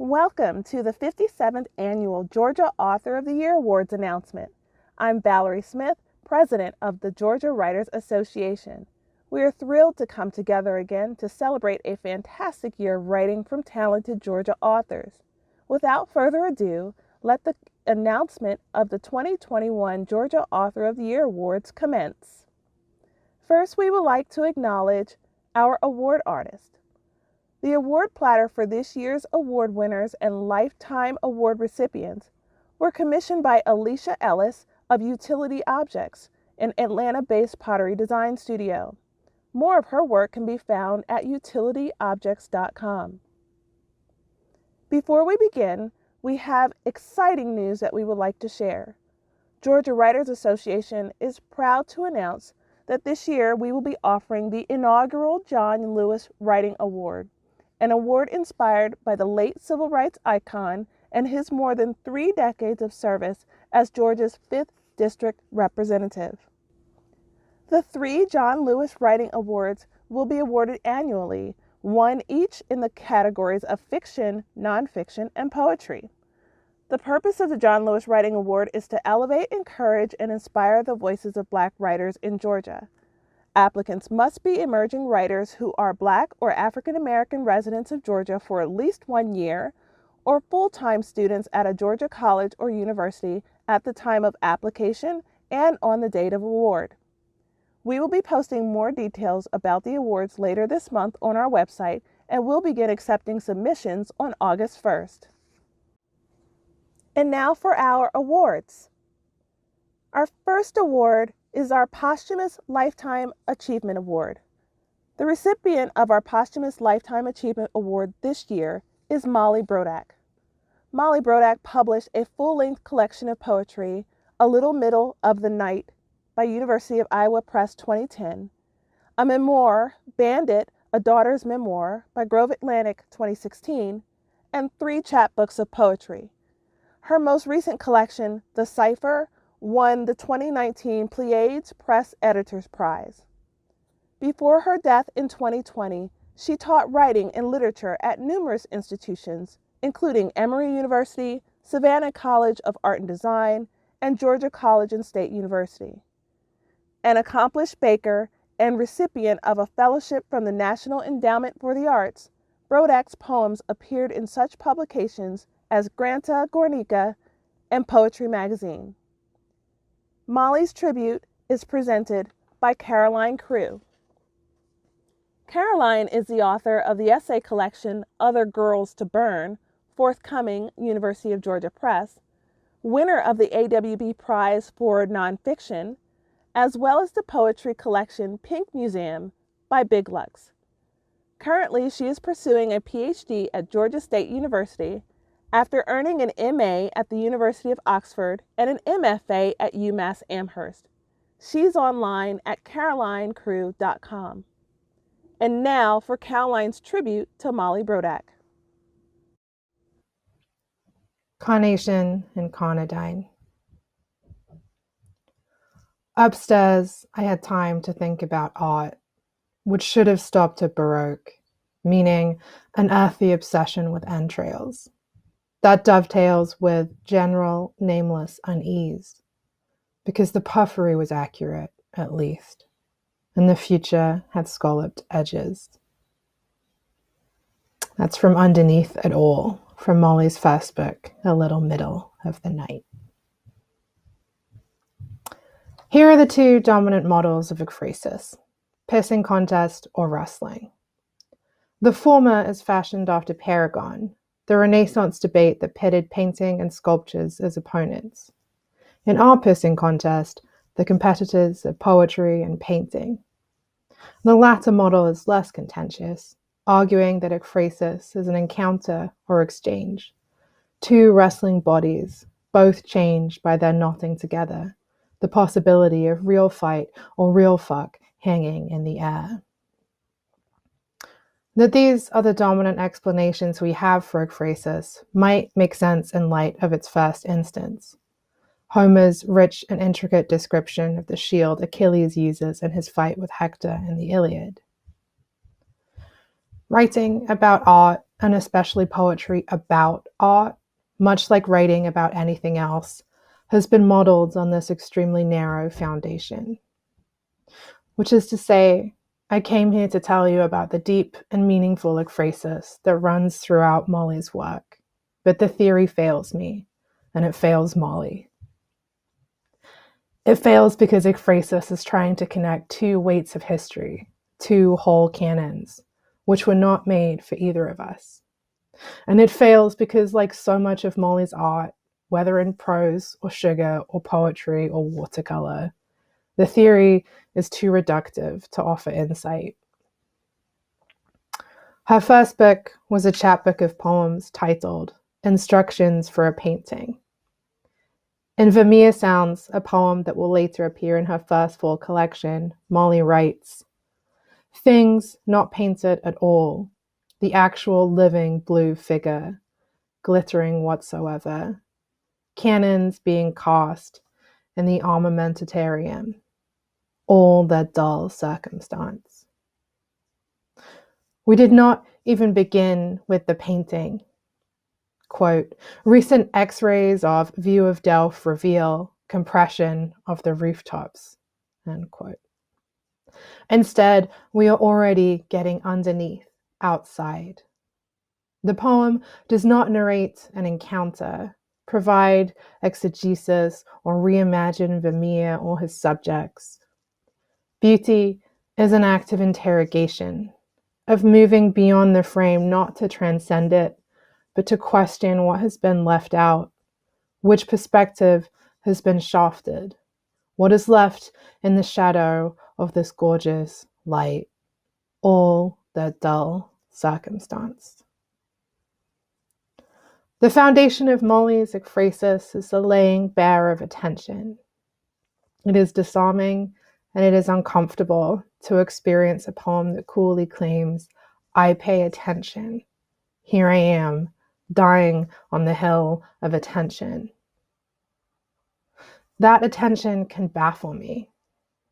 Welcome to the 57th Annual Georgia Author of the Year Awards announcement. I'm Valerie Smith, President of the Georgia Writers Association. We are thrilled to come together again to celebrate a fantastic year of writing from talented Georgia authors. Without further ado, let the announcement of the 2021 Georgia Author of the Year Awards commence. First, we would like to acknowledge our award artist. The award platter for this year's award winners and lifetime award recipients were commissioned by Alicia Ellis of Utility Objects, an Atlanta-based pottery design studio. More of her work can be found at utilityobjects.com. Before we begin, we have exciting news that we would like to share. Georgia Writers Association is proud to announce that this year we will be offering the inaugural John Lewis Writing Award, an award inspired by the late civil rights icon and his more than 3 decades of service as Georgia's 5th District Representative. The 3 John Lewis Writing Awards will be awarded annually, one each in the categories of fiction, nonfiction, and poetry. The purpose of the John Lewis Writing Award is to elevate, encourage, and inspire the voices of Black writers in Georgia. Applicants must be emerging writers who are Black or African American residents of Georgia for at least 1 year, or full-time students at a Georgia college or university at the time of application and on the date of award. We will be posting more details about the awards later this month on our website, and will begin accepting submissions on August 1st. And now for our awards. Our first award is our Posthumous Lifetime Achievement Award. The recipient of our Posthumous Lifetime Achievement Award this year is Molly Brodak. Molly Brodak published a full-length collection of poetry, A Little Middle of the Night, by University of Iowa Press 2010, a memoir, Bandit, A Daughter's Memoir, by Grove Atlantic 2016, and 3 chapbooks of poetry. Her most recent collection, The Cipher, won the 2019 Pleiades Press Editors Prize. Before her death in 2020, she taught writing and literature at numerous institutions, including Emory University, Savannah College of Art and Design, and Georgia College and State University. An accomplished baker and recipient of a fellowship from the National Endowment for the Arts, Brodak's poems appeared in such publications as Granta Gornica and Poetry Magazine. Molly's tribute is presented by Caroline Crew. Caroline is the author of the essay collection Other Girls to Burn, forthcoming University of Georgia Press, winner of the AWB Prize for Nonfiction, as well as the poetry collection Pink Museum by Big Lux. Currently, she is pursuing a PhD at Georgia State University after earning an MA at the University of Oxford and an MFA at UMass Amherst. She's online at carolinecrew.com. And now for Caroline's tribute to Molly Brodak. Carnation and Carnadine. Upstairs, I had time to think about art, which should have stopped at Baroque, meaning an earthy obsession with entrails. That dovetails with general, nameless unease, because the puffery was accurate, at least, and the future had scalloped edges. That's from Underneath It All, from Molly's first book, A Little Middle of the Night. Here are the 2 dominant models of ekphrasis, pissing contest or wrestling. The former is fashioned after Paragon, the Renaissance debate that pitted painting and sculptures as opponents. In our pissing contest, the competitors are poetry and painting. The latter model is less contentious, arguing that ekphrasis is an encounter or exchange. 2 wrestling bodies, both changed by their knotting together, the possibility of real fight or real fuck hanging in the air. That these are the dominant explanations we have for ekphrasis might make sense in light of its first instance. Homer's rich and intricate description of the shield Achilles uses in his fight with Hector in the Iliad. Writing about art and especially poetry about art, much like writing about anything else, has been modeled on this extremely narrow foundation. Which is to say, I came here to tell you about the deep and meaningful ekphrasis that runs throughout Molly's work. But the theory fails me, and it fails Molly. It fails because ekphrasis is trying to connect two weights of history, two whole canons, which were not made for either of us. And it fails because, like so much of Molly's art, whether in prose or sugar or poetry or watercolor, the theory is too reductive to offer insight. Her first book was a chapbook of poems titled Instructions for a Painting. In Vermeer Sounds, a poem that will later appear in her first full collection, Molly writes, "Things not painted at all, the actual living blue figure, glittering whatsoever, cannons being cast in the armamentarium, all that dull circumstance." We did not even begin with the painting. Quote, "Recent x-rays of view of Delft reveal compression of the rooftops." End quote. Instead, we are already getting underneath, outside. The poem does not narrate an encounter, provide exegesis, or reimagine Vermeer or his subjects. Beauty is an act of interrogation, of moving beyond the frame, not to transcend it, but to question what has been left out, which perspective has been shafted, what is left in the shadow of this gorgeous light, all that dull circumstance. The foundation of Molly's ekphrasis is the laying bare of attention. It is disarming and it is uncomfortable to experience a poem that coolly claims, "I pay attention. Here I am, dying on the hill of attention." That attention can baffle me.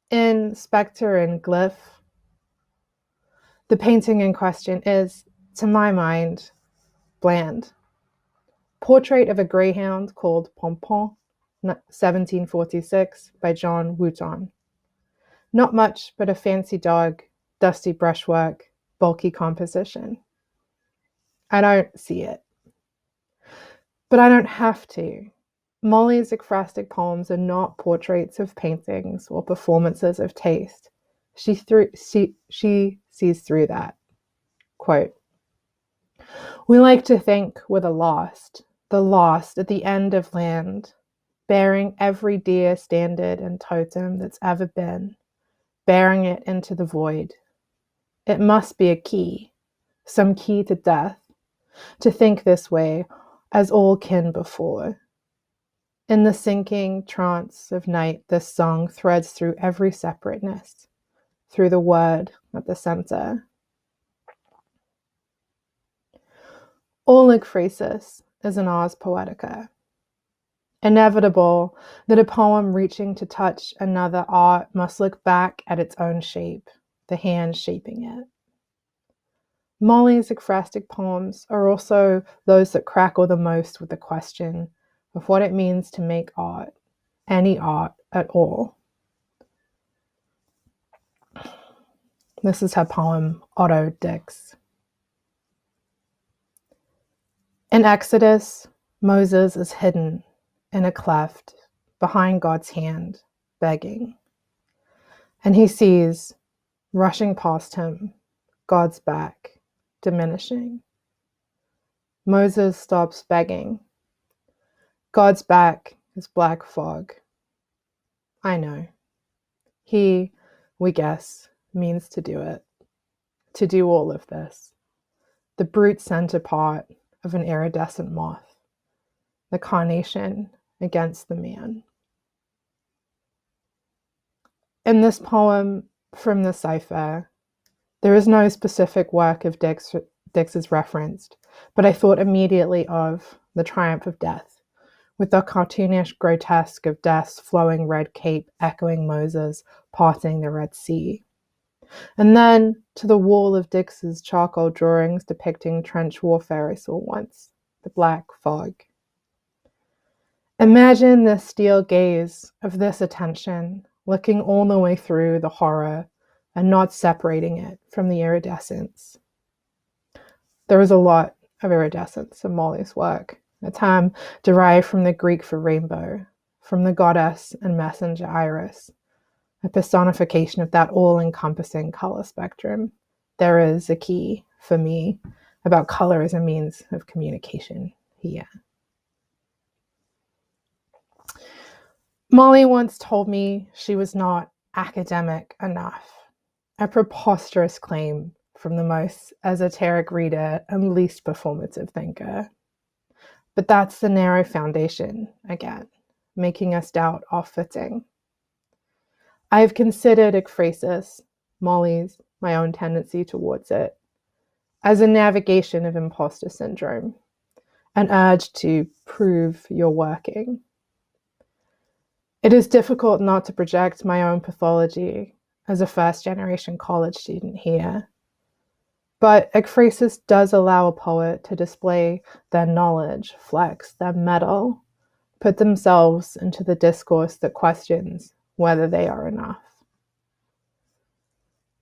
In Spectre and Glyph, the painting in question is, to my mind, bland. Portrait of a Greyhound called Pompon, 1746, by John Wooton. Not much but a fancy dog, dusty brushwork, bulky composition. I don't see it. But I don't have to. Molly's ekphrastic poems are not portraits of paintings or performances of taste. She sees through that. Quote, "We like to think we're the lost at the end of land, bearing every dear standard and totem that's ever been, bearing it into the void. It must be a key, some key to death, to think this way, as all kin before. In the sinking trance of night, this song threads through every separateness, through the word at the center." All ekphrasis is an ars poetica. Inevitable that a poem reaching to touch another art must look back at its own shape, the hand shaping it. Molly's ekphrastic poems are also those that crackle the most with the question of what it means to make art, any art at all. This is her poem, Otto Dix. In Exodus, Moses is hidden in a cleft behind God's hand, begging. And he sees, rushing past him, God's back, diminishing. Moses stops begging. God's back is black fog. I know. He, we guess, means to do it. To do all of this. The brute center part of an iridescent moth. The carnation against the man. In this poem from the cipher, there is no specific work of Dix's referenced, but I thought immediately of The Triumph of Death, with the cartoonish grotesque of Death's flowing red cape echoing Moses parting the Red Sea. And then to the wall of Dix's charcoal drawings depicting trench warfare I saw once, the black fog. Imagine the steel gaze of this attention, looking all the way through the horror and not separating it from the iridescence. There is a lot of iridescence in Molly's work, a term derived from the Greek for rainbow, from the goddess and messenger Iris, a personification of that all-encompassing color spectrum. There is a key, for me, about color as a means of communication here. Molly once told me she was not academic enough, a preposterous claim from the most esoteric reader and least performative thinker. But that's the narrow foundation again, making us doubt our footing. I've considered ekphrasis, Molly's, my own tendency towards it, as a navigation of imposter syndrome, an urge to prove you're working. It is difficult not to project my own pathology as a first-generation college student here. But ekphrasis does allow a poet to display their knowledge, flex their mettle, put themselves into the discourse that questions whether they are enough.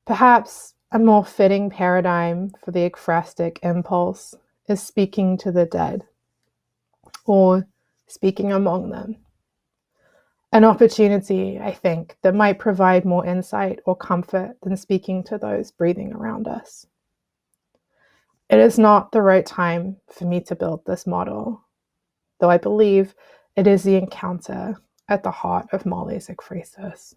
Perhaps a more fitting paradigm for the ekphrastic impulse is speaking to the dead, or speaking among them. An opportunity, I think, that might provide more insight or comfort than speaking to those breathing around us. It is not the right time for me to build this model, though I believe it is the encounter at the heart of Molly's ekphrasis.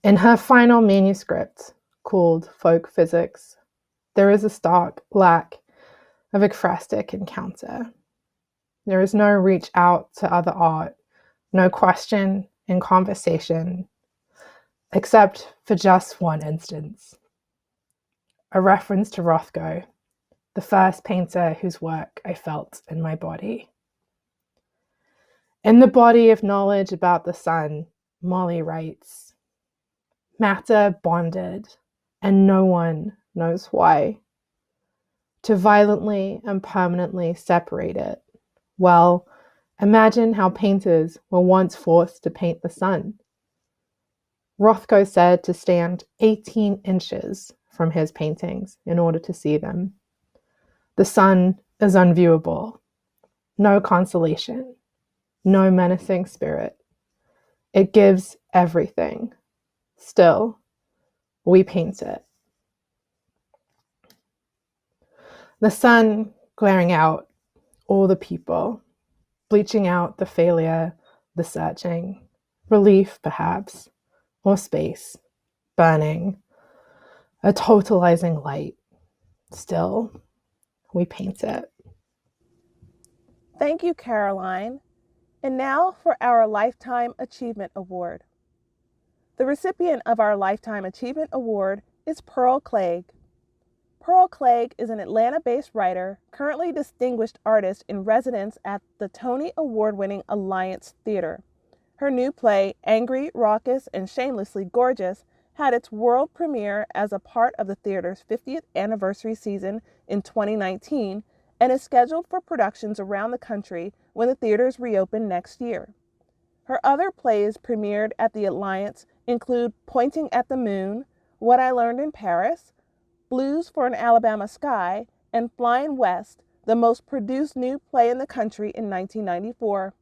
In her final manuscript, called Folk Physics, there is a stark lack of ekphrastic encounter. There is no reach out to other art, no question in conversation, except for just one instance. A reference to Rothko, the first painter whose work I felt in my body. In the body of knowledge about the sun, Molly writes, matter bonded, and no one knows why. To violently and permanently separate it. Well, imagine how painters were once forced to paint the sun. Rothko said to stand 18 inches from his paintings in order to see them. The sun is unviewable. No consolation. No menacing spirit. It gives everything. Still, we paint it. The sun glaring out all the people, bleaching out the failure, the searching, relief perhaps, or space, burning, a totalizing light. Still, we paint it. Thank you, Caroline. And now for our Lifetime Achievement Award. The recipient of our Lifetime Achievement Award is Pearl Clegg. Pearl Clegg is an Atlanta-based writer, currently distinguished artist in residence at the Tony Award-winning Alliance Theater. Her new play, Angry, Raucous, and Shamelessly Gorgeous, had its world premiere as a part of the theater's 50th anniversary season in 2019 and is scheduled for productions around the country when the theaters reopen next year. Her other plays premiered at the Alliance include Pointing at the Moon, What I Learned in Paris, Blues for an Alabama Sky, and Flying West, the most produced new play in the country in 1994.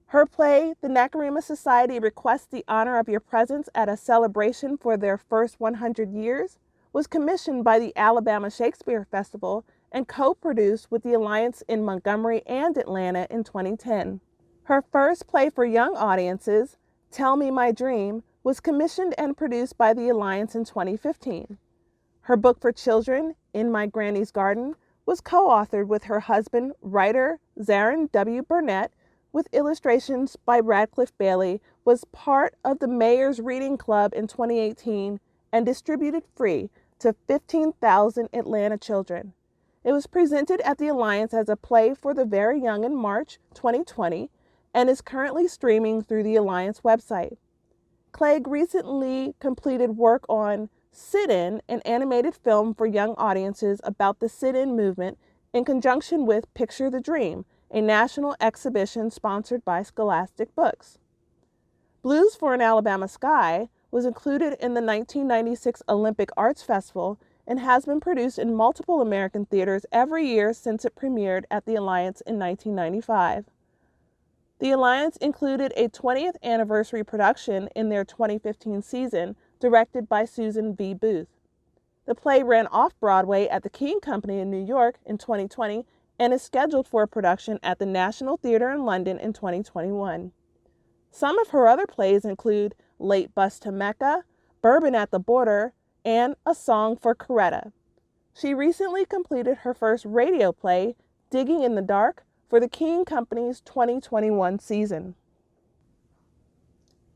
Her play, The Nakarima Society Requests the Honor of Your Presence at a Celebration for Their First 100 Years, was commissioned by the Alabama Shakespeare Festival and co-produced with the Alliance in Montgomery and Atlanta in 2010. Her first play for young audiences, Tell Me My Dream, was commissioned and produced by the Alliance in 2015. Her book for children, In My Granny's Garden, was co-authored with her husband, writer Zarin W. Burnett, with illustrations by Radcliffe Bailey, was part of the Mayor's Reading Club in 2018 and distributed free to 15,000 Atlanta children. It was presented at the Alliance as a play for the very young in March 2020 and is currently streaming through the Alliance website. Clegg recently completed work on Sit-In, an animated film for young audiences about the sit-in movement in conjunction with Picture the Dream, a national exhibition sponsored by Scholastic Books. Blues for an Alabama Sky was included in the 1996 Olympic Arts Festival and has been produced in multiple American theaters every year since it premiered at the Alliance in 1995. The Alliance included a 20th anniversary production in their 2015 season, directed by Susan V. Booth. The play ran off-Broadway at the King Company in New York in 2020 and is scheduled for a production at the National Theatre in London in 2021. Some of her other plays include Late Bus to Mecca, Bourbon at the Border, and A Song for Coretta. She recently completed her first radio play, Digging in the Dark, for the King Company's 2021 season.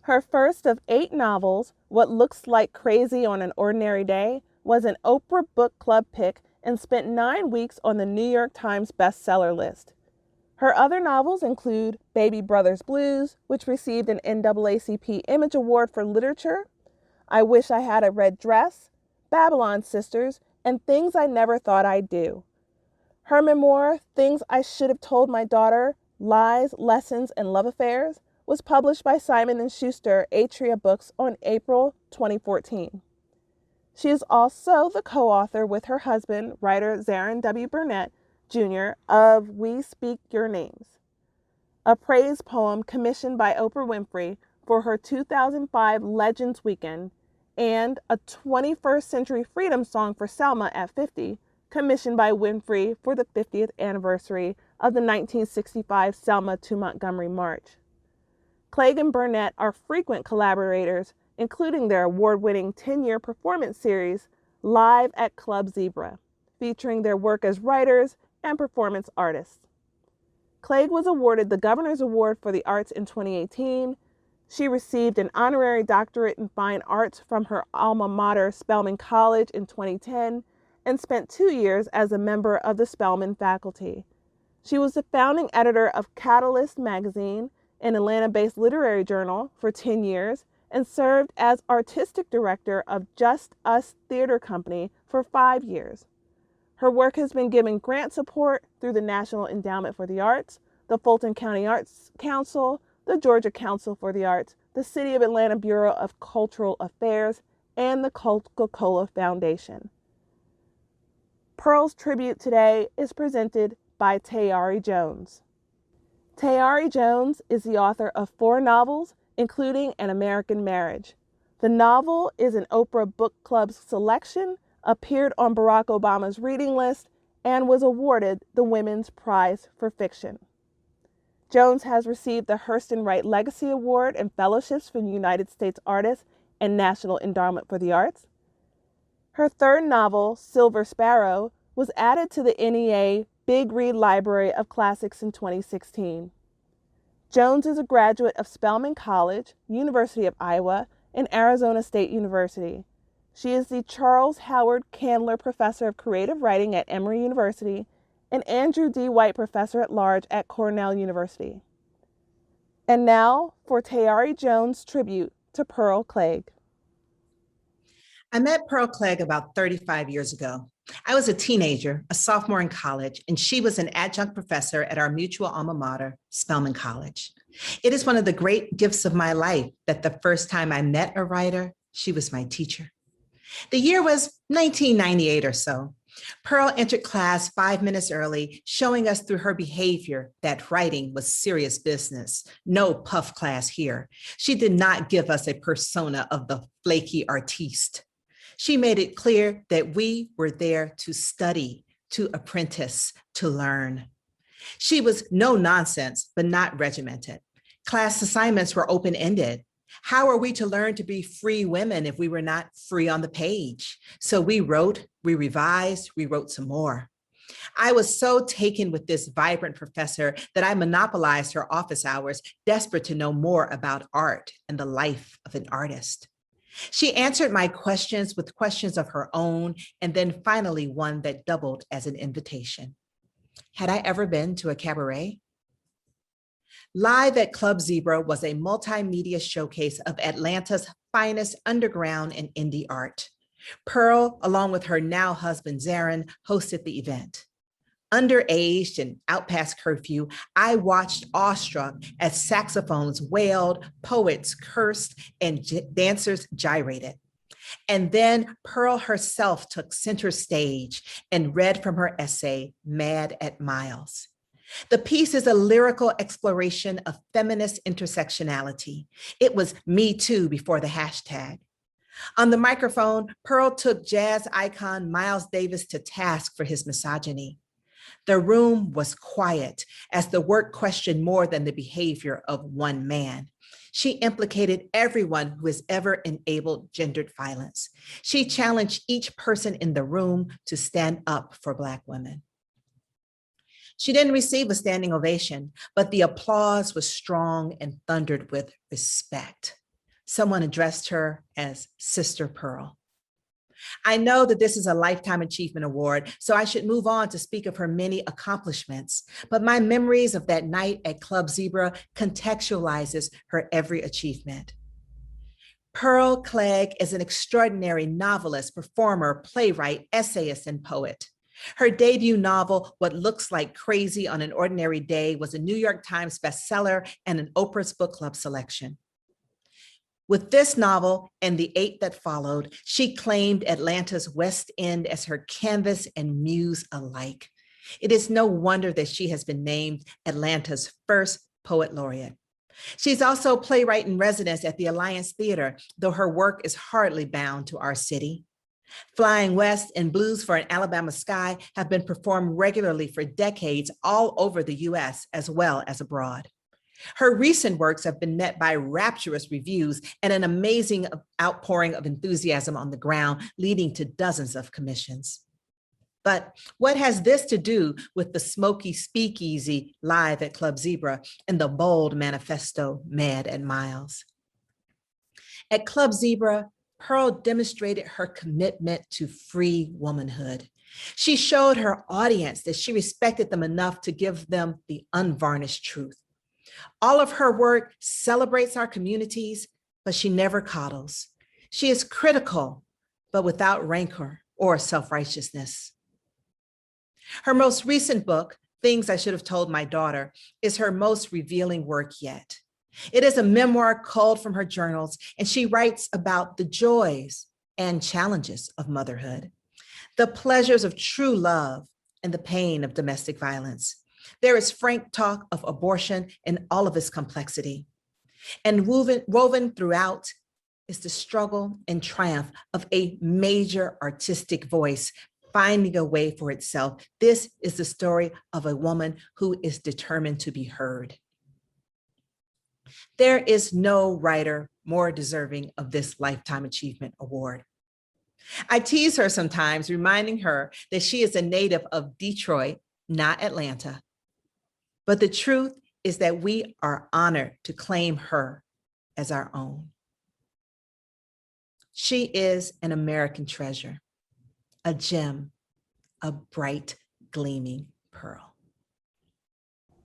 Her first of 8 novels, What Looks Like Crazy on an Ordinary Day, was an Oprah Book Club pick and spent 9 weeks on the New York Times bestseller list. Her other novels include Baby Brothers Blues, which received an NAACP Image Award for Literature, I Wish I Had a Red Dress, Babylon Sisters, and Things I Never Thought I'd Do. Her memoir, Things I Should Have Told My Daughter, Lies, Lessons, and Love Affairs, was published by Simon & Schuster Atria Books on April 2014. She is also the co-author with her husband, writer Zarin W. Burnett, Jr., of We Speak Your Names, a praise poem commissioned by Oprah Winfrey for her 2005 Legends Weekend, and a 21st Century Freedom song for Selma at 50, commissioned by Winfrey for the 50th anniversary of the 1965 Selma to Montgomery March. Clegg and Burnett are frequent collaborators, including their award-winning 10-year performance series, Live at Club Zebra, featuring their work as writers and performance artists. Clegg was awarded the Governor's Award for the Arts in 2018. She received an honorary doctorate in fine arts from her alma mater, Spelman College, in 2010, and spent 2 years as a member of the Spelman faculty. She was the founding editor of Catalyst magazine, an Atlanta-based literary journal, for 10 years, and served as artistic director of Just Us Theater Company for 5 years. Her work has been given grant support through the National Endowment for the Arts, the Fulton County Arts Council, the Georgia Council for the Arts, the City of Atlanta Bureau of Cultural Affairs, and the Coca-Cola Foundation. Pearl's tribute today is presented by Tayari Jones. Tayari Jones is the author of 4 novels, including An American Marriage. The novel is an Oprah Book Club selection, appeared on Barack Obama's reading list, and was awarded the Women's Prize for Fiction. Jones has received the Hurston Wright Legacy Award and fellowships from United States Artists and National Endowment for the Arts. Her 3rd novel, Silver Sparrow, was added to the NEA Big Read Library of Classics in 2016. Jones is a graduate of Spelman College, University of Iowa, and Arizona State University. She is the Charles Howard Candler Professor of Creative Writing at Emory University and Andrew D. White Professor at Large at Cornell University. And now for Tayari Jones' tribute to Pearl Clegg. I met Pearl Clegg about 35 years ago. I was a teenager, a sophomore in college, and she was an adjunct professor at our mutual alma mater, Spelman College. It is one of the great gifts of my life that the first time I met a writer, she was my teacher. The year was 1998 or so. Pearl entered class 5 minutes early, showing us through her behavior that writing was serious business. No puff class here. She did not give us a persona of the flaky artiste. She made it clear that we were there to study, to apprentice, to learn. She was no nonsense, but not regimented. Class assignments were open-ended. How are we to learn to be free women if we were not free on the page? So we wrote, we revised, we wrote some more. I was so taken with this vibrant professor that I monopolized her office hours, desperate to know more about art and the life of an artist. She answered my questions with questions of her own, and then finally one that doubled as an invitation. Had I ever been to a cabaret? Live at Club Zebra was a multimedia showcase of Atlanta's finest underground and indie art. Pearl, along with her now husband Zarin, hosted the event. Underaged and out past curfew, I watched awestruck as saxophones wailed, poets cursed, and dancers gyrated. And then Pearl herself took center stage and read from her essay, Mad at Miles. The piece is a lyrical exploration of feminist intersectionality. It was Me Too before the hashtag. On the microphone, Pearl took jazz icon Miles Davis to task for his misogyny. The room was quiet as the work questioned more than the behavior of one man. She implicated everyone who has ever enabled gendered violence. She challenged each person in the room to stand up for Black women. She didn't receive a standing ovation, but the applause was strong and thundered with respect. Someone addressed her as Sister Pearl. I know that this is a Lifetime Achievement Award, so I should move on to speak of her many accomplishments, but my memories of that night at Club Zebra contextualizes her every achievement. Pearl Clegg is an extraordinary novelist, performer, playwright, essayist, and poet. Her debut novel, What Looks Like Crazy on an Ordinary Day, was a New York Times bestseller and an Oprah's Book Club selection. With this novel and the 8 that followed, she claimed Atlanta's West End as her canvas and muse alike. It is no wonder that she has been named Atlanta's first poet laureate. She's also playwright in residence at the Alliance Theater, though her work is hardly bound to our city. Flying West and Blues for an Alabama Sky have been performed regularly for decades all over the US as well as abroad. Her recent works have been met by rapturous reviews and an amazing outpouring of enthusiasm on the ground, leading to dozens of commissions. But what has this to do with the smoky speakeasy live at Club Zebra and the bold manifesto Mad at Miles? At Club Zebra, Pearl demonstrated her commitment to free womanhood. She showed her audience that she respected them enough to give them the unvarnished truth. All of her work celebrates our communities, but she never coddles. She is critical, but without rancor or self-righteousness. Her most recent book, Things I Should Have Told My Daughter, is her most revealing work yet. It is a memoir culled from her journals, and she writes about the joys and challenges of motherhood, the pleasures of true love, and the pain of domestic violence. There is frank talk of abortion in all of its complexity. And woven throughout is the struggle and triumph of a major artistic voice finding a way for itself. This is the story of a woman who is determined to be heard. There is no writer more deserving of this Lifetime Achievement Award. I tease her sometimes, reminding her that she is a native of Detroit, not Atlanta. But the truth is that we are honored to claim her as our own. She is an American treasure, a gem, a bright, gleaming pearl.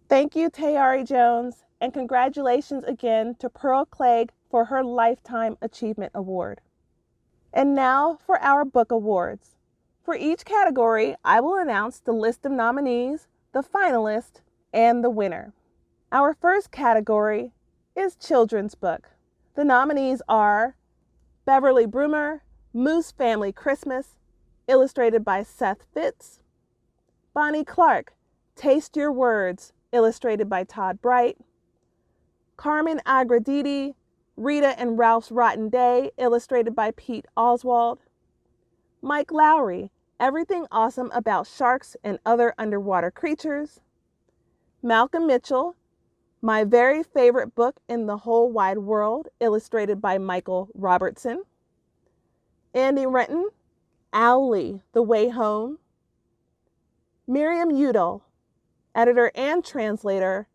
Thank you, Tayari Jones, and congratulations again to Pearl Clegg for her Lifetime Achievement Award. And now for our book awards. For each category, I will announce the list of nominees, the finalist, and the winner. Our first category is children's book. The nominees are Beverly Brumer, Moose Family Christmas, illustrated by Seth Fitz; Bonnie Clark, Taste Your Words, illustrated by Todd Bright; Carmen Agradidi, Rita and Ralph's Rotten Day, illustrated by Pete Oswald; Mike Lowry, Everything Awesome About Sharks and Other Underwater Creatures; Malcolm Mitchell, My Very Favorite Book in the Whole Wide World, illustrated by Michael Robertson; Andy Renton, Owlie, The Way Home; Miriam Udall, editor and translator,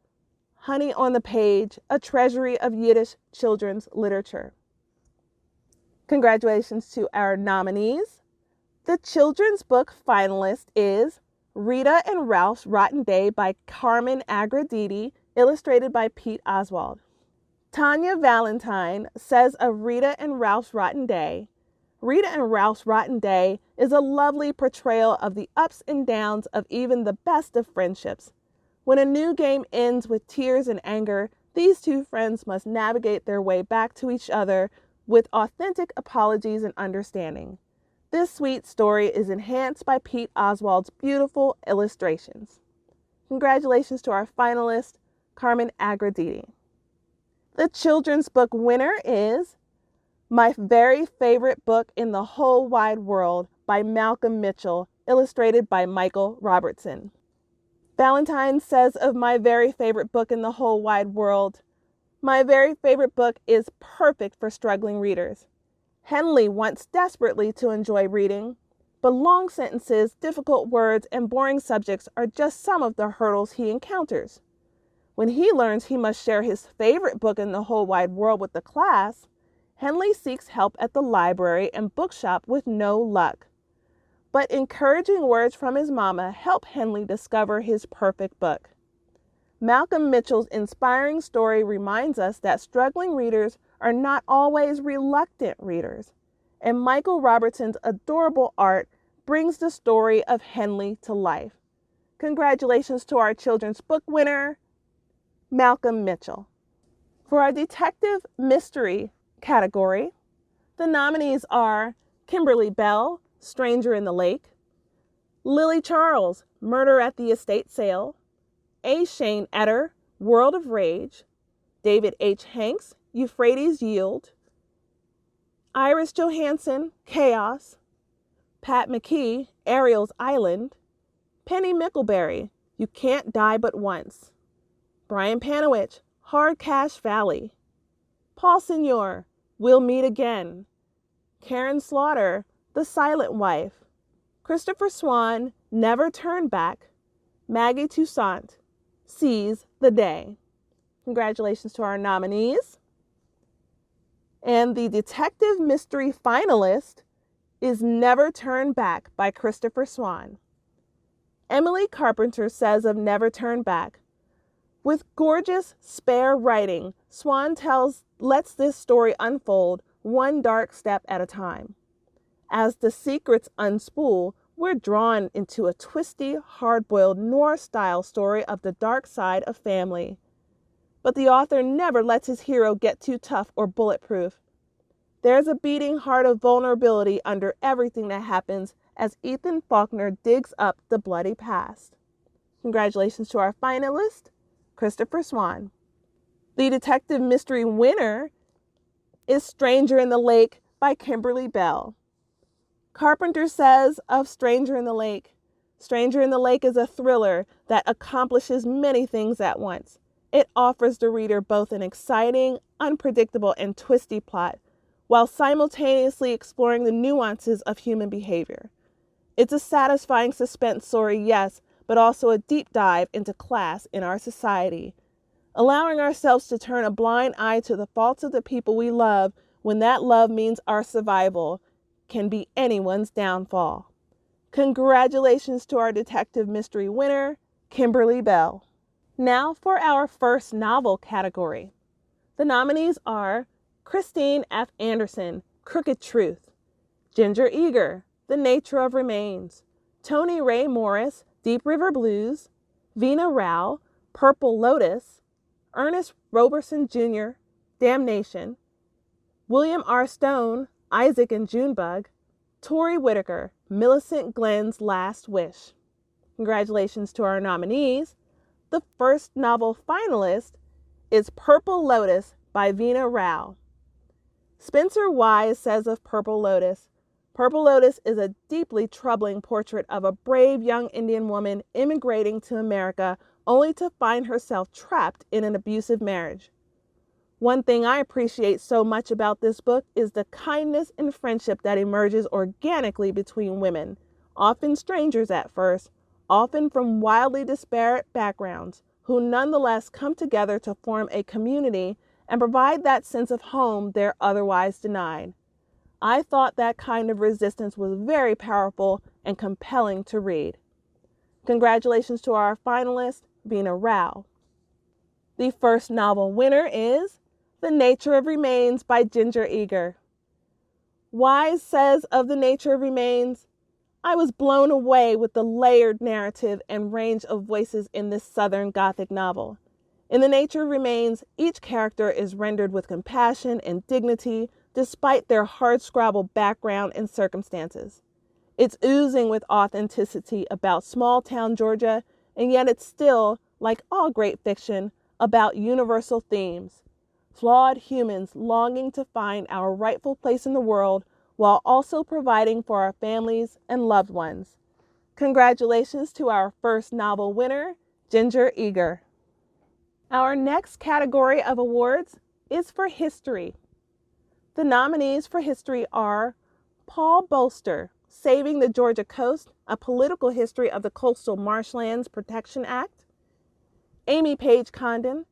Honey on the Page, A Treasury of Yiddish Children's Literature. Congratulations to our nominees. The children's book finalist is Rita and Ralph's Rotten Day by Carmen Agradidi, illustrated by Pete Oswald. Tanya Valentine says of Rita and Ralph's Rotten Day, Rita and Ralph's Rotten Day is a lovely portrayal of the ups and downs of even the best of friendships. When a new game ends with tears and anger, these two friends must navigate their way back to each other with authentic apologies and understanding. This sweet story is enhanced by Pete Oswald's beautiful illustrations. Congratulations to our finalist, Carmen Agraditi. The children's book winner is My Very Favorite Book in the Whole Wide World by Malcolm Mitchell, illustrated by Michael Robertson. Valentine says of My Very Favorite Book in the Whole Wide World, my very favorite book is perfect for struggling readers. Henley wants desperately to enjoy reading, but long sentences, difficult words, and boring subjects are just some of the hurdles he encounters. When he learns he must share his favorite book in the whole wide world with the class, Henley seeks help at the library and bookshop with no luck. But encouraging words from his mama help Henley discover his perfect book. Malcolm Mitchell's inspiring story reminds us that struggling readers are not always reluctant readers, and Michael Robertson's adorable art brings the story of Henley to life. Congratulations to our children's book winner, Malcolm Mitchell. For our detective mystery category, the nominees are Kimberly Bell, Stranger in the Lake; Lily Charles, Murder at the Estate Sale; A. Shane Etter, World of Rage; David H. Hanks, Euphrates Yield; Iris Johansson, Chaos; Pat McKee, Ariel's Island; Penny Mickleberry, You Can't Die But Once; Brian Panowich, Hard Cash Valley; Paul Senior, We'll Meet Again; Karen Slaughter, The Silent Wife; Christopher Swan, Never Turn Back; Maggie Toussaint, Seize the Day. Congratulations to our nominees. And the detective mystery finalist is Never Turn Back by Christopher Swan. Emily Carpenter says of Never Turn Back, with gorgeous, spare writing, Swan lets this story unfold one dark step at a time. As the secrets unspool, we're drawn into a twisty, hard-boiled noir-style story of the dark side of family. But the author never lets his hero get too tough or bulletproof. There's a beating heart of vulnerability under everything that happens as Ethan Faulkner digs up the bloody past. Congratulations to our finalist, Christopher Swan. The detective mystery winner is Stranger in the Lake by Kimberly Bell. Carpenter says of Stranger in the Lake, Stranger in the Lake is a thriller that accomplishes many things at once. It offers the reader both an exciting, unpredictable, and twisty plot, while simultaneously exploring the nuances of human behavior. It's a satisfying suspense story, yes, but also a deep dive into class in our society. Allowing ourselves to turn a blind eye to the faults of the people we love when that love means our survival can be anyone's downfall. Congratulations to our detective mystery winner, Kimberly Bell. Now for our first novel category. The nominees are Christine F. Anderson, Crooked Truth; Ginger Eager, The Nature of Remains; Tony Ray Morris, Deep River Blues; Vina Rao, Purple Lotus; Ernest Roberson Jr., Damnation; William R. Stone, Isaac and Junebug; Tori Whitaker, Millicent Glenn's Last Wish. Congratulations to our nominees. The first novel finalist is Purple Lotus by Vina Rao. Spencer Wise says of Purple Lotus, Purple Lotus is a deeply troubling portrait of a brave young Indian woman immigrating to America only to find herself trapped in an abusive marriage. One thing I appreciate so much about this book is the kindness and friendship that emerges organically between women, often strangers at first, often from wildly disparate backgrounds, who nonetheless come together to form a community and provide that sense of home they're otherwise denied. I thought that kind of resistance was very powerful and compelling to read. Congratulations to our finalist, Vina Rao. The first novel winner is The Nature of Remains by Ginger Eager. Wise says of The Nature of Remains, I was blown away with the layered narrative and range of voices in this Southern Gothic novel. In The Nature of Remains, each character is rendered with compassion and dignity despite their hardscrabble background and circumstances. It's oozing with authenticity about small-town Georgia, and yet it's still, like all great fiction, about universal themes. Flawed humans longing to find our rightful place in the world while also providing for our families and loved ones. Congratulations to our first novel winner, Ginger Eager. Our next category of awards is for history. The nominees for history are Paul Bolster, Saving the Georgia Coast, A Political History of the Coastal Marshlands Protection Act; Amy Page Condon,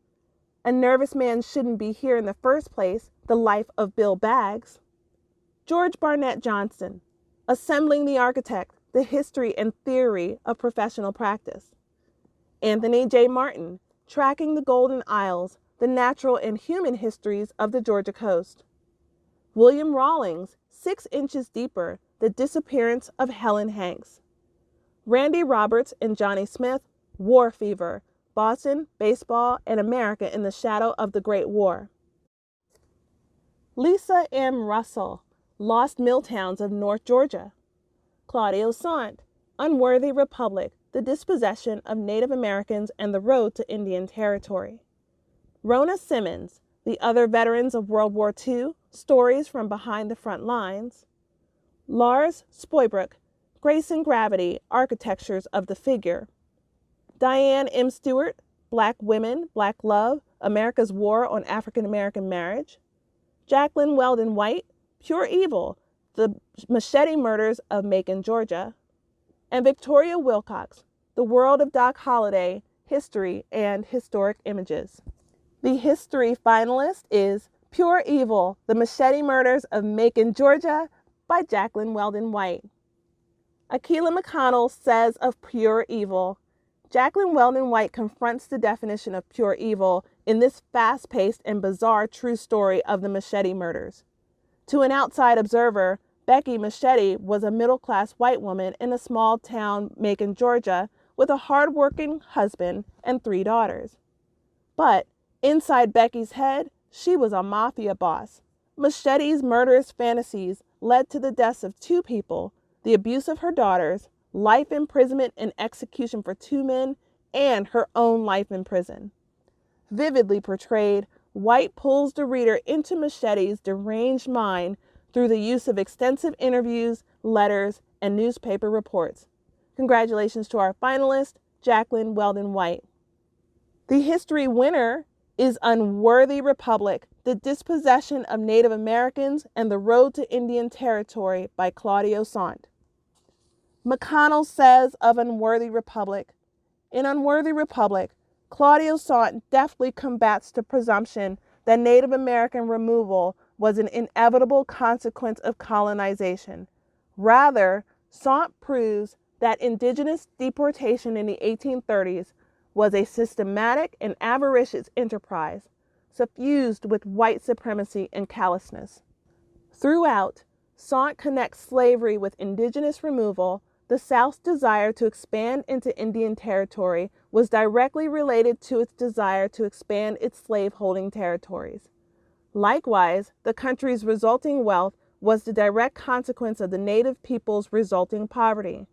A Nervous Man Shouldn't Be Here in the First Place, The Life of Bill Baggs; George Barnett Johnson, Assembling the Architect, The History and Theory of Professional Practice; Anthony J. Martin, Tracking the Golden Isles, The Natural and Human Histories of the Georgia Coast; William Rawlings, 6 Inches Deeper, The Disappearance of Helen Hanks; Randy Roberts and Johnny Smith, War Fever, Boston, Baseball, and America in the Shadow of the Great War; Lisa M. Russell, Lost Mill Towns of North Georgia; Claudio Sant, Unworthy Republic, The Dispossession of Native Americans and the Road to Indian Territory; Rona Simmons, The Other Veterans of World War II, Stories from Behind the Front Lines; Lars Spoybrook, Grace and Gravity, Architectures of the Figure; Diane M. Stewart, Black Women, Black Love, America's War on African American Marriage; Jacqueline Weldon White, Pure Evil, The Machete Murders of Macon, Georgia; and Victoria Wilcox, The World of Doc Holliday, History and Historic Images. The history finalist is Pure Evil, The Machete Murders of Macon, Georgia by Jacqueline Weldon White. Akilah McConnell says of Pure Evil, Jacqueline Weldon White confronts the definition of pure evil in this fast-paced and bizarre true story of the Machete Murders. To an outside observer, Becky Machete was a middle-class white woman in a small town, Macon, Georgia, with a hard-working husband and 3 daughters. But inside Becky's head, she was a mafia boss. Machete's murderous fantasies led to the deaths of 2 people, the abuse of her daughters, life imprisonment and execution for 2 men, and her own life in prison. Vividly portrayed, White pulls the reader into Machete's deranged mind through the use of extensive interviews, letters, and newspaper reports. Congratulations to our finalist, Jacqueline Weldon White. The history winner is Unworthy Republic, The Dispossession of Native Americans and the Road to Indian Territory by Claudio Sant. McConnell says of Unworthy Republic, in Unworthy Republic, Claudio Sant deftly combats the presumption that Native American removal was an inevitable consequence of colonization. Rather, Sant proves that indigenous deportation in the 1830s was a systematic and avaricious enterprise, suffused with white supremacy and callousness. Throughout, Sant connects slavery with indigenous removal. The South's desire to expand into Indian territory was directly related to its desire to expand its slave-holding territories. Likewise, the country's resulting wealth was the direct consequence of the native people's resulting poverty.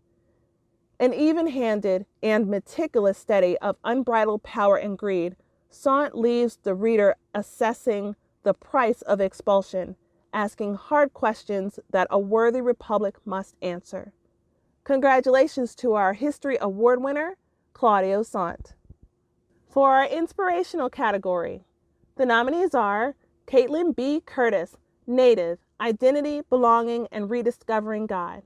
An even-handed and meticulous study of unbridled power and greed, Sant leaves the reader assessing the price of expulsion, asking hard questions that a worthy republic must answer. Congratulations to our History Award winner, Claudio Sant. For our Inspirational category, the nominees are Caitlin B. Curtis, Native, Identity, Belonging, and Rediscovering God;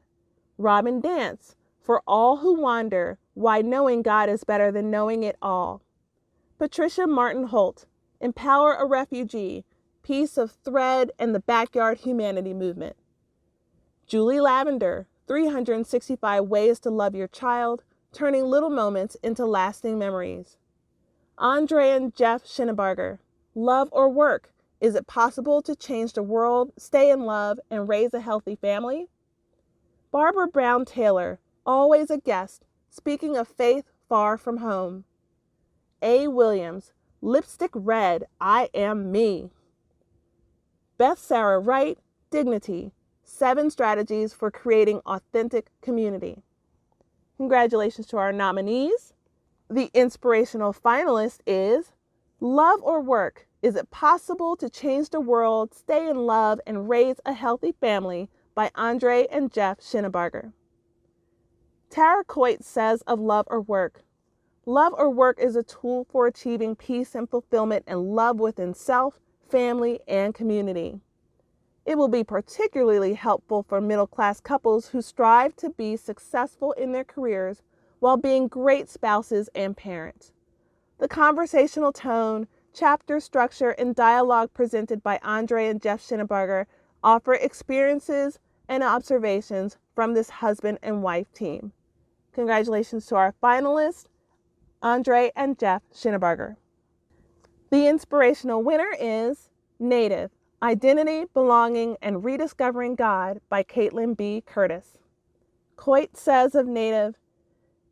Robin Dance, For All Who Wander, Why Knowing God is Better Than Knowing It All; Patricia Martin Holt, Empower a Refugee, Piece of Thread and the Backyard Humanity Movement; Julie Lavender, 365 Ways to Love Your Child, Turning Little Moments into Lasting Memories; Andre and Jeff Schinneberger, Love or Work? Is it possible to change the world, stay in love, and raise a healthy family? Barbara Brown Taylor, Always a Guest, Speaking of Faith Far from Home. A. Williams, Lipstick Red, I Am Me. Beth Sarah Wright, Dignity, 7 Strategies for Creating Authentic Community. Congratulations to our nominees. The inspirational finalist is Love or Work? Is it possible to change the world, stay in love, and raise a healthy family by Andre and Jeff Schinneberger. Tara Coit says of Love or Work, Love or Work is a tool for achieving peace and fulfillment and love within self, family, and community. It will be particularly helpful for middle-class couples who strive to be successful in their careers while being great spouses and parents. The conversational tone, chapter structure, and dialogue presented by Andre and Jeff Schinneberger offer experiences and observations from this husband and wife team. Congratulations to our finalists, Andre and Jeff Schinneberger. The inspirational winner is Native, Identity, Belonging, and Rediscovering God by Caitlin B. Curtis. Coit says of Native,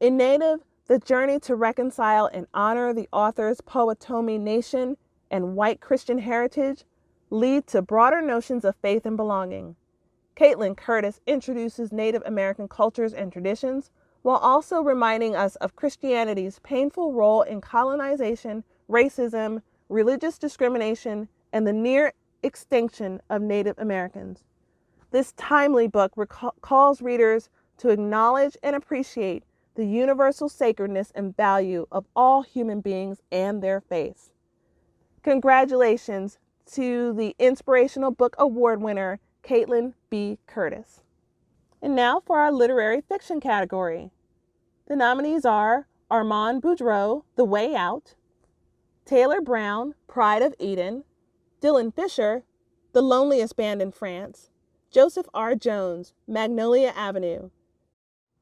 in Native, the journey to reconcile and honor the author's Potawatomi Nation and white Christian heritage lead to broader notions of faith and belonging. Caitlin Curtis introduces Native American cultures and traditions while also reminding us of Christianity's painful role in colonization, racism, religious discrimination, and the near extinction of Native Americans. This timely book calls readers to acknowledge and appreciate the universal sacredness and value of all human beings and their faiths. Congratulations to the Inspirational Book Award winner, Caitlin B. Curtis. And now for our literary fiction category. The nominees are Armand Boudreau, The Way Out, Taylor Brown, Pride of Eden, Dylan Fisher, The Loneliest Band in France, Joseph R. Jones, Magnolia Avenue,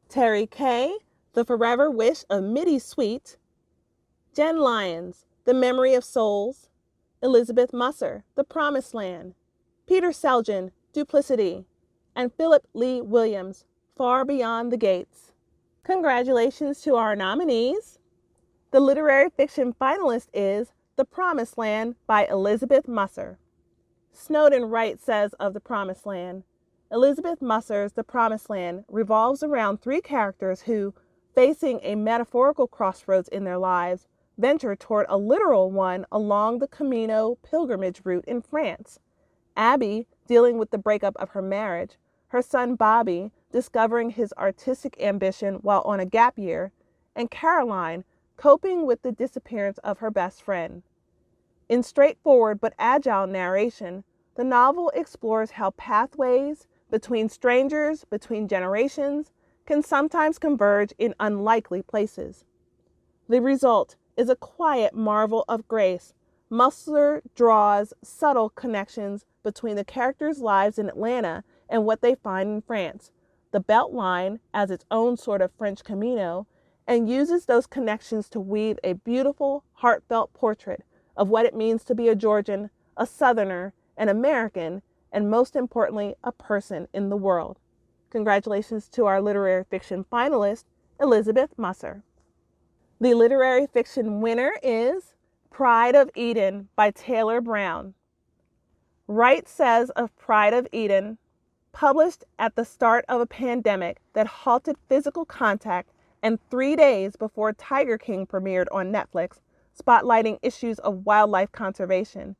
Terry Kay, The Forever Wish of Mitty Sweet, Jen Lyons, The Memory of Souls, Elizabeth Musser, The Promised Land, Peter Selgin, Duplicity, and Philip Lee Williams, Far Beyond the Gates. Congratulations to our nominees. The literary fiction finalist is The Promised Land by Elizabeth Musser. Snowden Wright says of The Promised Land, Elizabeth Musser's The Promised Land revolves around 3 characters who, facing a metaphorical crossroads in their lives, venture toward a literal one along the Camino pilgrimage route in France. Abby, dealing with the breakup of her marriage, her son Bobby, discovering his artistic ambition while on a gap year, and Caroline, coping with the disappearance of her best friend. In straightforward but agile narration, the novel explores how pathways between strangers, between generations, can sometimes converge in unlikely places. The result is a quiet marvel of grace. Musser draws subtle connections between the characters' lives in Atlanta and what they find in France, the Beltline as its own sort of French Camino, and uses those connections to weave a beautiful, heartfelt portrait of what it means to be a Georgian, a Southerner, an American, and most importantly, a person in the world. Congratulations to our literary fiction finalist, Elizabeth Musser. The literary fiction winner is Pride of Eden by Taylor Brown. Wright says of Pride of Eden, published at the start of a pandemic that halted physical contact and 3 days before Tiger King premiered on Netflix, spotlighting issues of wildlife conservation,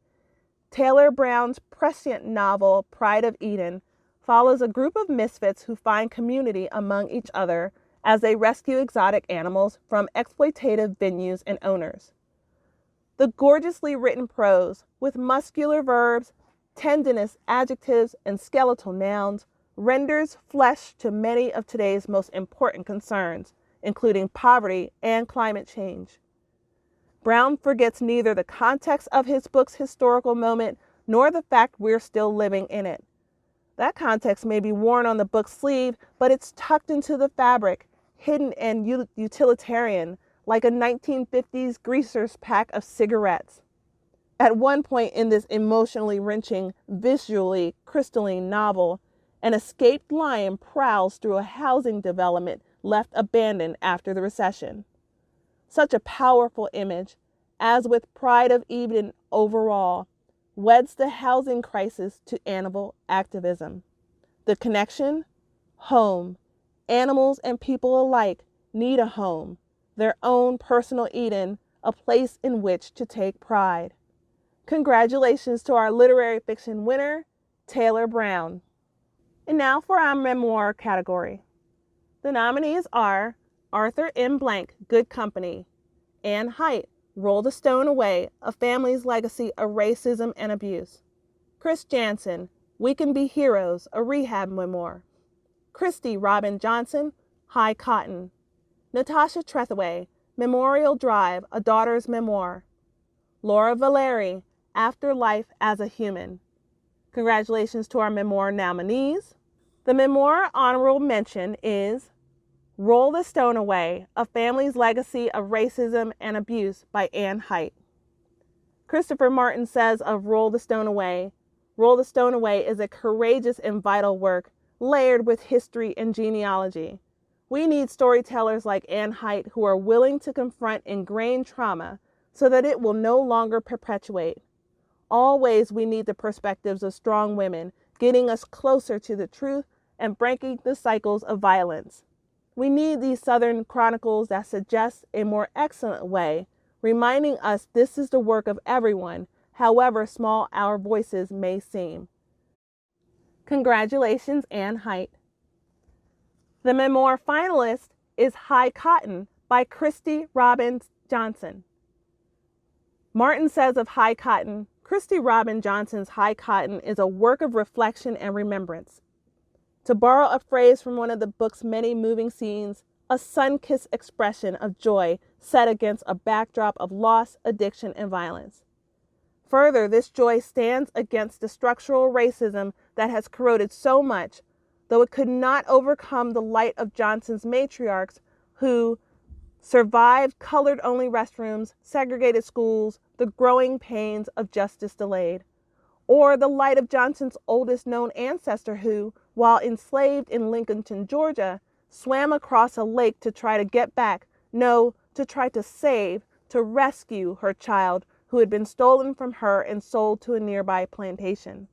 Taylor Brown's prescient novel, Pride of Eden, follows a group of misfits who find community among each other as they rescue exotic animals from exploitative venues and owners. The gorgeously written prose, with muscular verbs, tendinous adjectives, and skeletal nouns, renders flesh to many of today's most important concerns, including poverty and climate change. Brown forgets neither the context of his book's historical moment nor the fact we're still living in it. That context may be worn on the book's sleeve, but it's tucked into the fabric, hidden and utilitarian, like a 1950s greaser's pack of cigarettes. At one point in this emotionally wrenching, visually crystalline novel, an escaped lion prowls through a housing development left abandoned after the recession. Such a powerful image, as with Pride of Eden overall, weds the housing crisis to animal activism. The connection? Home. Animals and people alike need a home, their own personal Eden, a place in which to take pride. Congratulations to our literary fiction winner, Taylor Brown. And now for our memoir category. The nominees are Arthur M. Blank, Good Company; Anne Height, Roll the Stone Away, A Family's Legacy of Racism and Abuse; Chris Jansen, We Can Be Heroes, a Rehab Memoir; Christy Robin Johnson, High Cotton; Natasha Trethewey, Memorial Drive, A Daughter's Memoir; Laura Valeri, After Life as a Human. Congratulations to our memoir nominees. The memoir honorable mention is Roll the Stone Away, A Family's Legacy of Racism and Abuse by Anne Height. Christopher Martin says of Roll the Stone Away is a courageous and vital work layered with history and genealogy. We need storytellers like Anne Height who are willing to confront ingrained trauma so that it will no longer perpetuate. Always we need the perspectives of strong women, getting us closer to the truth and breaking the cycles of violence. We need these Southern chronicles that suggest a more excellent way, reminding us this is the work of everyone, however small our voices may seem. Congratulations, Anne Height. The memoir finalist is High Cotton by Christy Robin Johnson. Martin says of High Cotton, Christy Robin Johnson's High Cotton is a work of reflection and remembrance. To borrow a phrase from one of the book's many moving scenes, a sun-kissed expression of joy set against a backdrop of loss, addiction, and violence. Further, this joy stands against the structural racism that has corroded so much, though it could not overcome the light of Johnson's matriarchs who survived colored-only restrooms, segregated schools, the growing pains of justice delayed, or the light of Johnson's oldest known ancestor who, while enslaved in Lincolnton, Georgia, swam across a lake to try to get back, to try to save, to rescue her child who had been stolen from her and sold to a nearby plantation.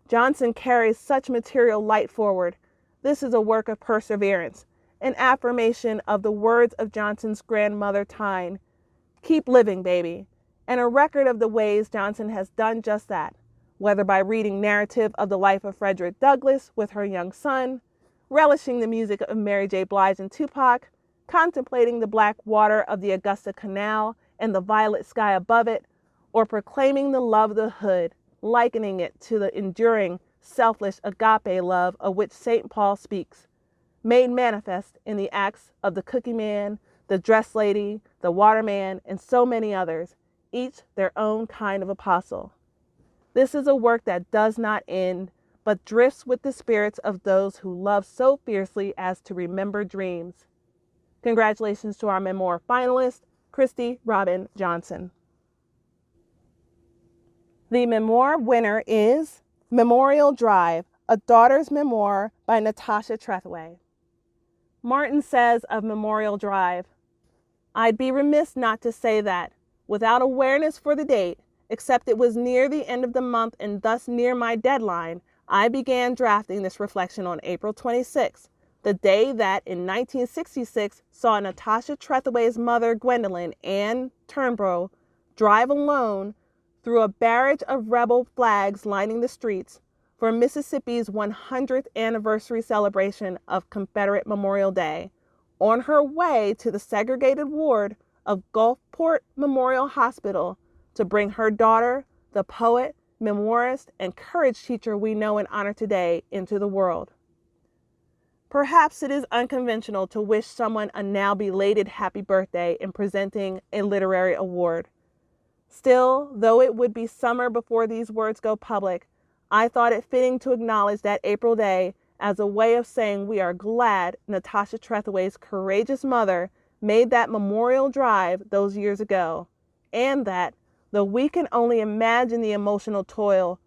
Johnson carries such material light forward. This is a work of perseverance, an affirmation of the words of Johnson's grandmother Tyne, "Keep living, baby," and a record of the ways Johnson has done just that, whether by reading narrative of the life of Frederick Douglass with her young son, relishing the music of Mary J. Blige and Tupac, contemplating the black water of the Augusta Canal and the violet sky above it, or proclaiming the love of the hood, likening it to the enduring, selfless agape love of which St. Paul speaks, made manifest in the acts of the cookie man, the dress lady, the waterman, and so many others, each their own kind of apostle. This is a work that does not end, but drifts with the spirits of those who love so fiercely as to remember dreams. Congratulations to our memoir finalist, Christy Robin Johnson. The memoir winner is Memorial Drive, A Daughter's Memoir by Natasha Trethewey. Martin says of Memorial Drive, "I'd be remiss not to say that, without awareness for the date, except it was near the end of the month and thus near my deadline, I began drafting this reflection on April 26, the day that in 1966 saw Natasha Trethewey's mother, Gwendolyn Ann Turnbrough, drive alone through a barrage of rebel flags lining the streets for Mississippi's 100th anniversary celebration of Confederate Memorial Day, on her way to the segregated ward of Gulfport Memorial Hospital to bring her daughter, the poet, memoirist, and courage teacher we know and honor today, into the world." Perhaps it is unconventional to wish someone a now belated happy birthday in presenting a literary award. Still, though it would be summer before these words go public, I thought it fitting to acknowledge that April Day as a way of saying we are glad Natasha Trethewey's courageous mother made that memorial drive those years ago, and that, though we can only imagine the emotional toil,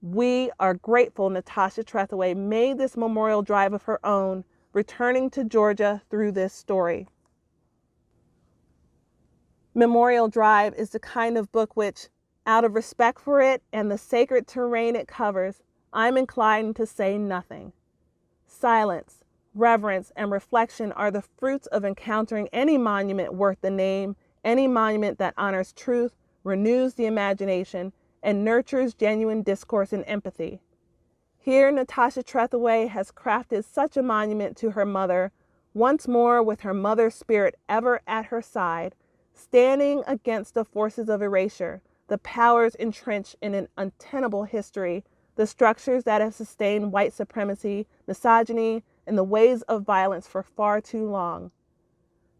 we are grateful Natasha Trethewey made this memorial drive of her own, returning to Georgia through this story. Memorial Drive is the kind of book which, out of respect for it and the sacred terrain it covers, I'm inclined to say nothing. Silence, reverence, and reflection are the fruits of encountering any monument worth the name, any monument that honors truth, renews the imagination, and nurtures genuine discourse and empathy. Here, Natasha Trethewey has crafted such a monument to her mother, once more with her mother's spirit ever at her side, standing against the forces of erasure, the powers entrenched in an untenable history, the structures that have sustained white supremacy, misogyny, and the ways of violence for far too long.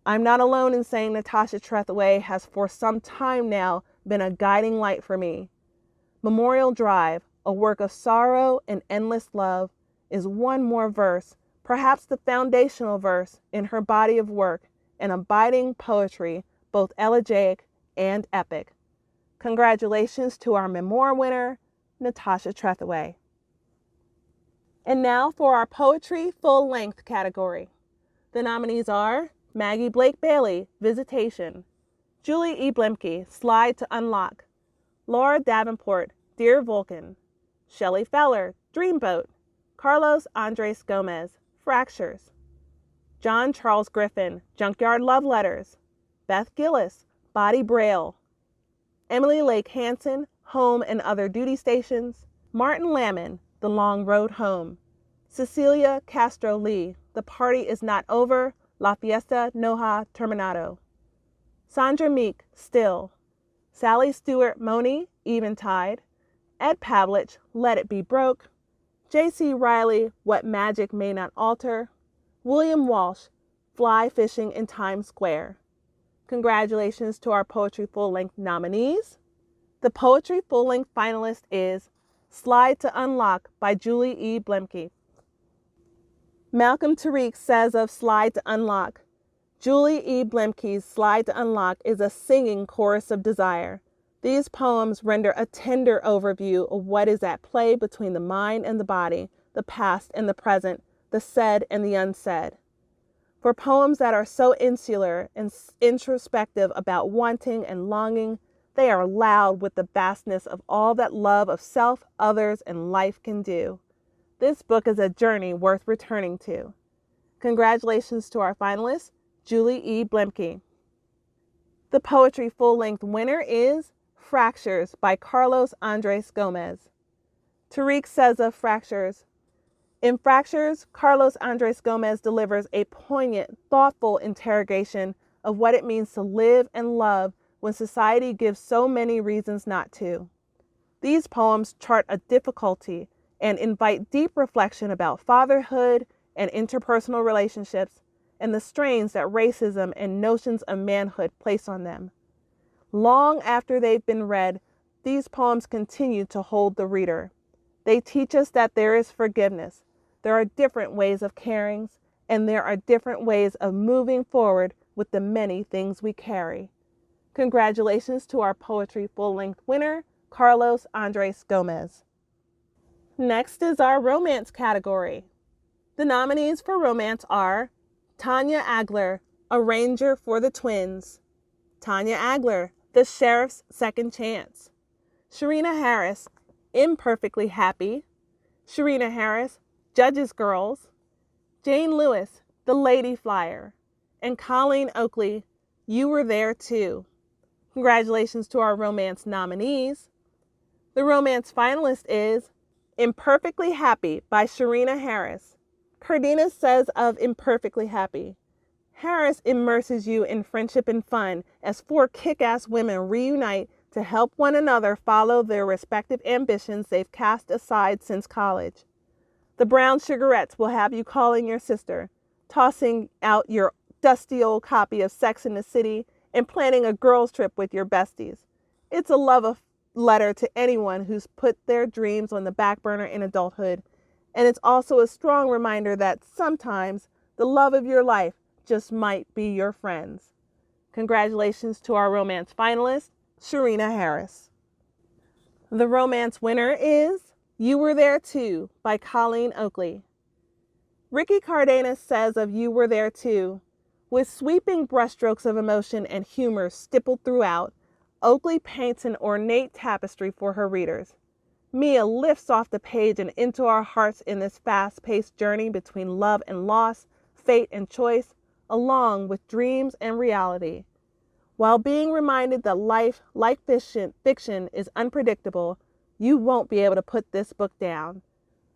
I'm not alone in saying Natasha Trethewey has for some time now been a guiding light for me. Memorial Drive, a work of sorrow and endless love, is one more verse, perhaps the foundational verse, in her body of work, an abiding poetry, both elegiac and epic. Congratulations to our Memoir winner, Natasha Trethewey. And now for our Poetry Full-Length category. The nominees are Maggie Blake Bailey, Visitation; Julie E. Blemke, Slide to Unlock; Laura Davenport, Dear Vulcan; Shelley Feller, Dreamboat; Carlos Andres Gomez, Fractures; John Charles Griffin, Junkyard Love Letters; Beth Gillis, Body Braille; Emily Lake Hansen, Home and Other Duty Stations; Martin Lamon, The Long Road Home; Cecilia Castro Lee, The Party Is Not Over, La Fiesta No Ha Terminado; Sandra Meek, Still; Sally Stewart Moni, Eventide; Ed Pavlich, Let It Be Broke; J.C. Riley, What Magic May Not Alter; William Walsh, Fly Fishing in Times Square. Congratulations to our Poetry Full-Length nominees. The Poetry Full-Length finalist is Slide to Unlock by Julie E. Blemke. Malcolm Tariq says of Slide to Unlock, Julie E. Blemke's Slide to Unlock is a singing chorus of desire. These poems render a tender overview of what is at play between the mind and the body, the past and the present, the said and the unsaid. For poems that are so insular and introspective about wanting and longing, they are loud with the vastness of all that love of self, others, and life can do. This book is a journey worth returning to. Congratulations to our finalists, Julie E. Blemke. The Poetry Full-Length winner is Fractures by Carlos Andres Gomez. Tariq says of Fractures, in Fractures, Carlos Andres Gomez delivers a poignant, thoughtful interrogation of what it means to live and love when society gives so many reasons not to. These poems chart a difficulty and invite deep reflection about fatherhood and interpersonal relationships and the strains that racism and notions of manhood place on them. Long after they've been read, these poems continue to hold the reader. They teach us that there is forgiveness. There are different ways of caring, and there are different ways of moving forward with the many things we carry. Congratulations to our Poetry Full-Length winner, Carlos Andres Gomez. Next is our Romance category. The nominees for Romance are Tanya Agler, A Ranger for the Twins; Tanya Agler, The Sheriff's Second Chance; Sharina Harris, Imperfectly Happy; Sharina Harris, Judge's Girls; Jane Lewis, The Lady Flyer; and Colleen Oakley, You Were There Too. Congratulations to our Romance nominees. The Romance finalist is Imperfectly Happy by Sharina Harris. Cardenas says of Imperfectly Happy, Harris immerses you in friendship and fun as four kick-ass women reunite to help one another follow their respective ambitions they've cast aside since college. The brown sugarettes will have you calling your sister, tossing out your dusty old copy of Sex and the City, and planning a girls' trip with your besties. It's a love letter to anyone who's put their dreams on the back burner in adulthood, and it's also a strong reminder that sometimes the love of your life just might be your friends. Congratulations to our romance finalist, Sharina Harris. The romance winner is You Were There Too by Colleen Oakley. Ricky Cardenas says of You Were There Too, with sweeping brushstrokes of emotion and humor stippled throughout, Oakley paints an ornate tapestry for her readers. Mia lifts off the page and into our hearts in this fast-paced journey between love and loss, fate and choice, along with dreams and reality. While being reminded that life, like fiction, is unpredictable, you won't be able to put this book down.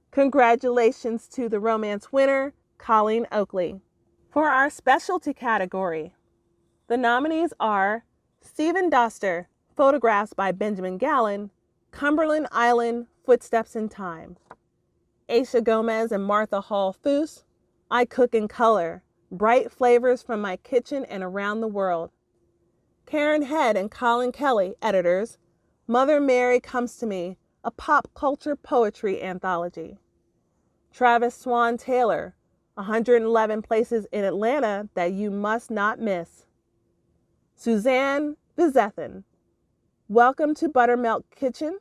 Congratulations to the romance winner, Colleen Oakley. For our specialty category, the nominees are Stephen Doster, Photographs by Benjamin Gallen, Cumberland Island, Footsteps in Time. Aisha Gomez and Martha Hall Foose, I Cook in Color, Bright Flavors from My Kitchen and Around the World. Karen Head and Colin Kelly, editors, Mother Mary Comes to Me, a pop culture poetry anthology. Travis Swan Taylor, 111 Places in Atlanta That You Must Not Miss. Suzanne Vizethan, Welcome to Buttermilk Kitchen.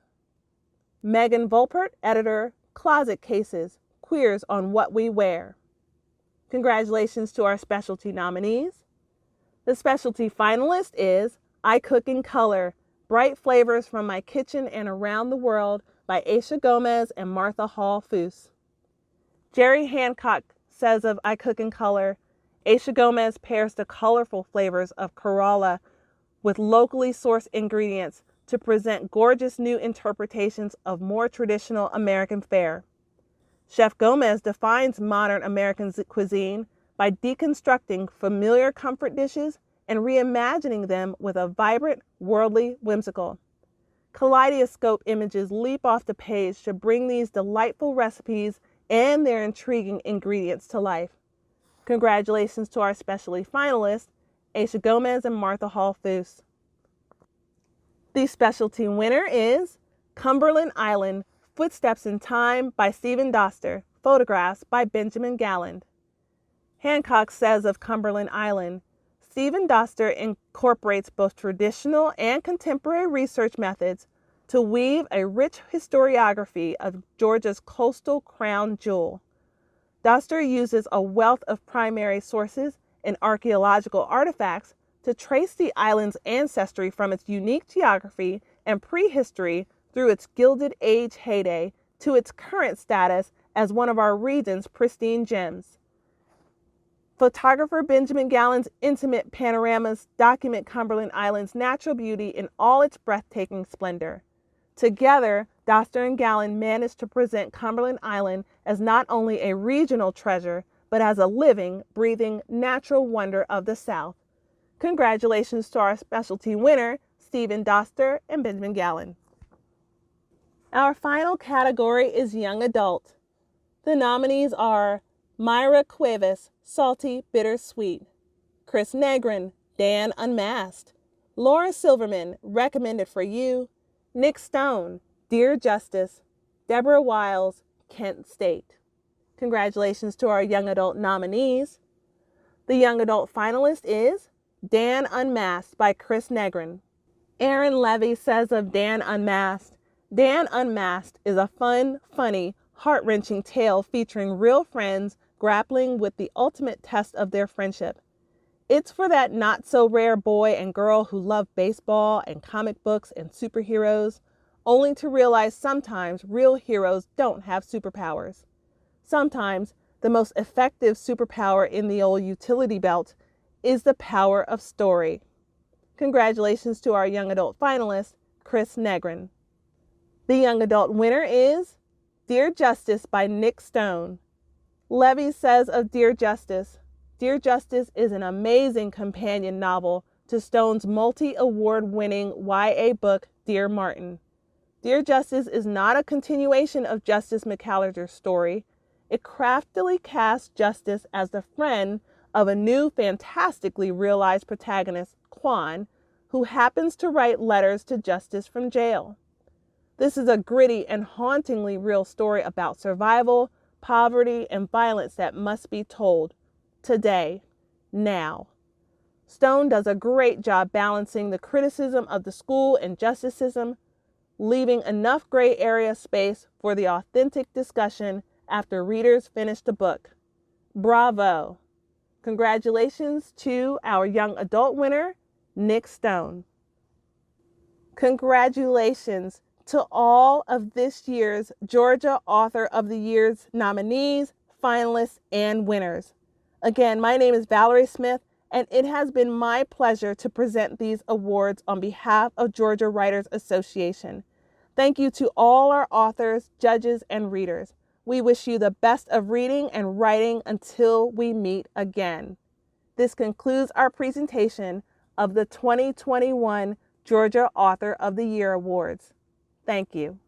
Megan Volpert, editor, Closet Cases, Queers on What We Wear. Congratulations to our specialty nominees. The specialty finalist is I Cook in Color, Bright Flavors from My Kitchen and Around the World by Aisha Gomez and Martha Hall Foose. Jerry Hancock says of I Cook in Color, Aisha Gomez pairs the colorful flavors of Kerala with locally sourced ingredients to present gorgeous new interpretations of more traditional American fare. Chef Gomez defines modern American cuisine by deconstructing familiar comfort dishes and reimagining them with a vibrant, worldly whimsical. Kaleidoscope images leap off the page to bring these delightful recipes and their intriguing ingredients to life. Congratulations to our specialty finalists, Aisha Gomez and Martha Hall Foose. The specialty winner is Cumberland Island, Footsteps in Time by Stephen Doster, Photographs by Benjamin Galland. Hancock says of Cumberland Island, Stephen Doster incorporates both traditional and contemporary research methods to weave a rich historiography of Georgia's coastal crown jewel. Doster uses a wealth of primary sources and archaeological artifacts to trace the island's ancestry from its unique geography and prehistory through its Gilded Age heyday to its current status as one of our region's pristine gems. Photographer Benjamin Gallen's intimate panoramas document Cumberland Island's natural beauty in all its breathtaking splendor. Together, Doster and Gallen managed to present Cumberland Island as not only a regional treasure, but as a living, breathing, natural wonder of the South. Congratulations to our specialty winner, Stephen Doster and Benjamin Gallen. Our final category is Young Adult. The nominees are Myra Cuevas, Salty, Bittersweet. Chris Negrin, Dan Unmasked. Laura Silverman, Recommended for You. Nick Stone, Dear Justice. Deborah Wiles, Kent State. Congratulations to our Young Adult nominees. The Young Adult finalist is Dan Unmasked by Chris Negrin. Aaron Levy says of Dan Unmasked, Dan Unmasked is a fun, funny, heart-wrenching tale featuring real friends grappling with the ultimate test of their friendship. It's for that not-so-rare boy and girl who love baseball and comic books and superheroes, only to realize sometimes real heroes don't have superpowers. Sometimes the most effective superpower in the old utility belt is the power of story. Congratulations to our Young Adult finalist, Chris Negrin. The Young Adult winner is Dear Justice by Nick Stone. Levy says of Dear Justice, Dear Justice is an amazing companion novel to Stone's multi-award-winning YA book, Dear Martin. Dear Justice is not a continuation of Justice McAllister's story. It craftily casts Justice as the friend of a new, fantastically realized protagonist, Quan, who happens to write letters to Justice from jail. This is a gritty and hauntingly real story about survival, poverty, and violence that must be told today now. Stone does a great job balancing the criticism of the school and justice system, leaving enough gray area space for the authentic discussion after readers finish the book. Bravo! Congratulations to our young adult winner, Nick Stone. Congratulations to all of this year's Georgia Author of the Year's nominees, finalists, and winners. Again, my name is Valerie Smith, and it has been my pleasure to present these awards on behalf of Georgia Writers Association. Thank you to all our authors, judges, and readers. We wish you the best of reading and writing until we meet again. This concludes our presentation of the 2021 Georgia Author of the Year Awards. Thank you.